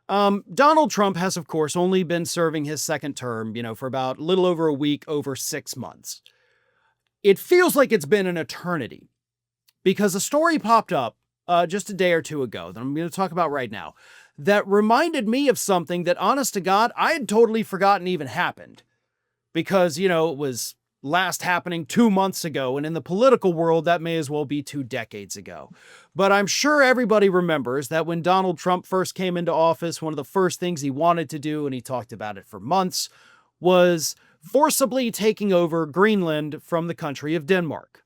Donald Trump has, of course, only been serving his second term, for about a little over a week, over 6 months. It feels like it's been an eternity because a story popped up just a day or two ago that I'm going to talk about right now that reminded me of something that, honest to God, I had totally forgotten even happened because, it was last happening 2 months ago, and in the political world, that may as well be 2 decades ago. But I'm sure everybody remembers that when Donald Trump first came into office, one of the first things he wanted to do, and he talked about it for months, was forcibly taking over Greenland from the country of Denmark.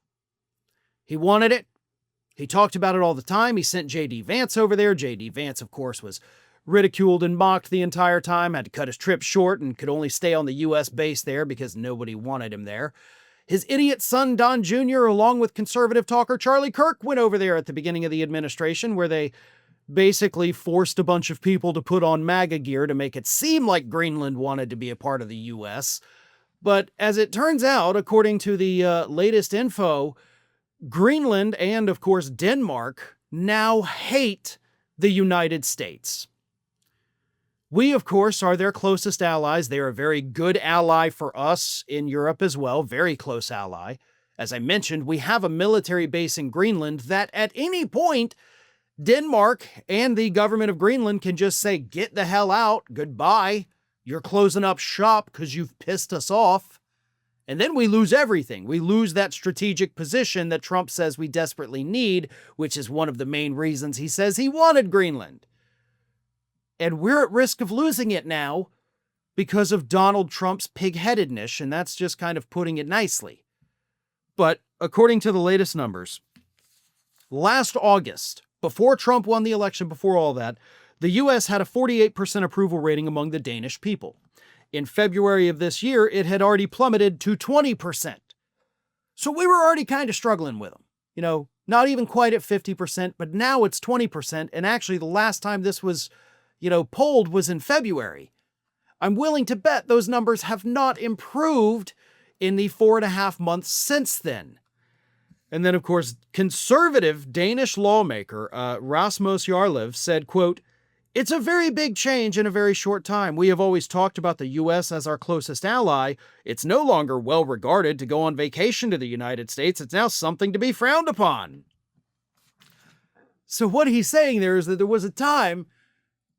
He wanted it. He talked about it all the time. He sent J.D. Vance over there. J.D. Vance, of course, was ridiculed and mocked the entire time, had to cut his trip short and could only stay on the U.S. base there because nobody wanted him there. His idiot son, Don Jr., along with conservative talker Charlie Kirk, went over there at the beginning of the administration where they basically forced a bunch of people to put on MAGA gear to make it seem like Greenland wanted to be a part of the U.S. But as it turns out, according to the latest info, Greenland and, of course, Denmark now hate the United States. We, of course, are their closest allies. They are a very good ally for us in Europe as well, very close ally. As I mentioned, we have a military base in Greenland that at any point, Denmark and the government of Greenland can just say, get the hell out, goodbye. You're closing up shop because you've pissed us off. And then we lose everything. We lose that strategic position that Trump says we desperately need, which is one of the main reasons he says he wanted Greenland. And we're at risk of losing it now because of Donald Trump's pig-headedness, and that's just kind of putting it nicely. But according to the latest numbers, last August, before Trump won the election, before all that, the U.S. had a 48% approval rating among the Danish people. In February of this year, it had already plummeted to 20%. So we were already kind of struggling with them. Not even quite at 50%, but now it's 20%. And actually, the last time this was polled was in February. I'm willing to bet those numbers have not improved in the 4.5 months since then. And then, of course, conservative Danish lawmaker Rasmus Jarlov said, quote, "It's a very big change in a very short time. We have always talked about the U.S. as our closest ally. It's no longer well regarded to go on vacation to the United States. It's now something to be frowned upon." So what he's saying there is that there was a time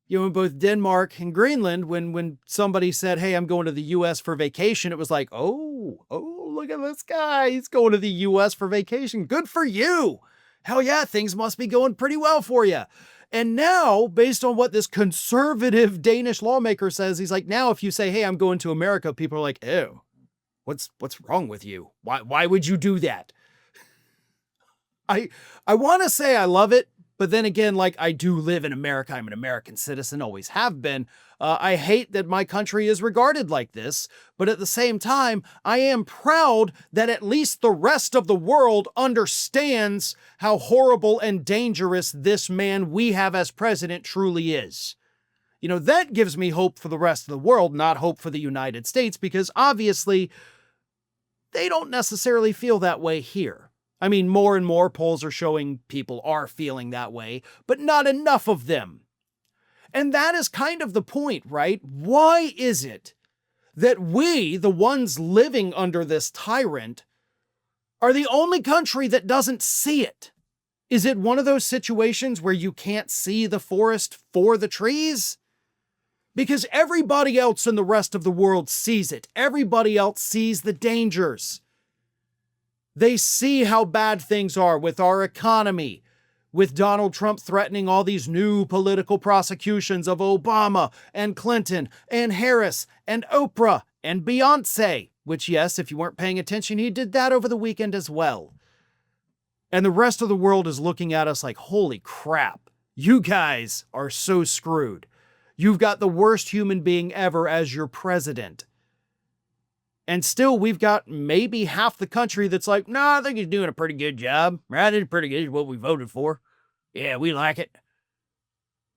in both Denmark and Greenland, when somebody said, hey, I'm going to the U.S. for vacation, it was like, oh, look at this guy. He's going to the U.S. for vacation. Good for you. Hell yeah, things must be going pretty well for you. And now, based on what this conservative Danish lawmaker says, he's like, now if you say, hey, I'm going to America, people are like, ew, what's wrong with you? Why would you do that? I want to say I love it. But then again, I do live in America. I'm an American citizen, always have been. I hate that my country is regarded like this. But at the same time, I am proud that at least the rest of the world understands how horrible and dangerous this man we have as president truly is. That gives me hope for the rest of the world, not hope for the United States, because obviously they don't necessarily feel that way here. I mean, more and more polls are showing people are feeling that way, but not enough of them. And that is kind of the point, right? Why is it that we, the ones living under this tyrant, are the only country that doesn't see it? Is it one of those situations where you can't see the forest for the trees? Because everybody else in the rest of the world sees it. Everybody else sees the dangers. They see how bad things are with our economy, with Donald Trump threatening all these new political prosecutions of Obama and Clinton and Harris and Oprah and Beyonce, which, yes, if you weren't paying attention, he did that over the weekend as well. And the rest of the world is looking at us like, holy crap, you guys are so screwed. You've got the worst human being ever as your president. And still, we've got maybe half the country that's like, no, I think he's doing a pretty good job. Right? It's pretty good. It's what we voted for. Yeah, we like it.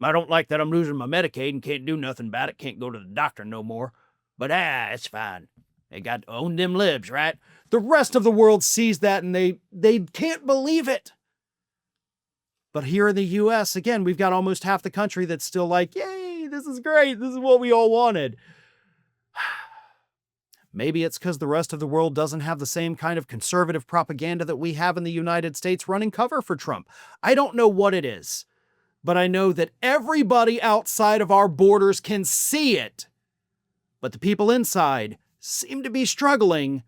I don't like that I'm losing my Medicaid and can't do nothing about it. Can't go to the doctor no more. But it's fine. They got to own them libs, right? The rest of the world sees that and they can't believe it. But here in the U.S., again, we've got almost half the country that's still like, yay, This is great. This is what we all wanted. Maybe it's because the rest of the world doesn't have the same kind of conservative propaganda that we have in the United States running cover for Trump. I don't know what it is, but I know that everybody outside of our borders can see it. But the people inside seem to be struggling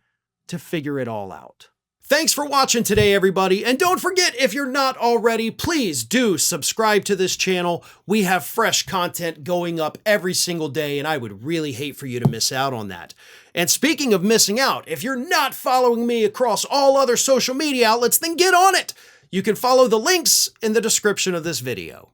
to figure it all out. Thanks for watching today, everybody. And don't forget, if you're not already, please do subscribe to this channel. We have fresh content going up every single day, and I would really hate for you to miss out on that. And speaking of missing out, if you're not following me across all other social media outlets, then get on it. You can follow the links in the description of this video.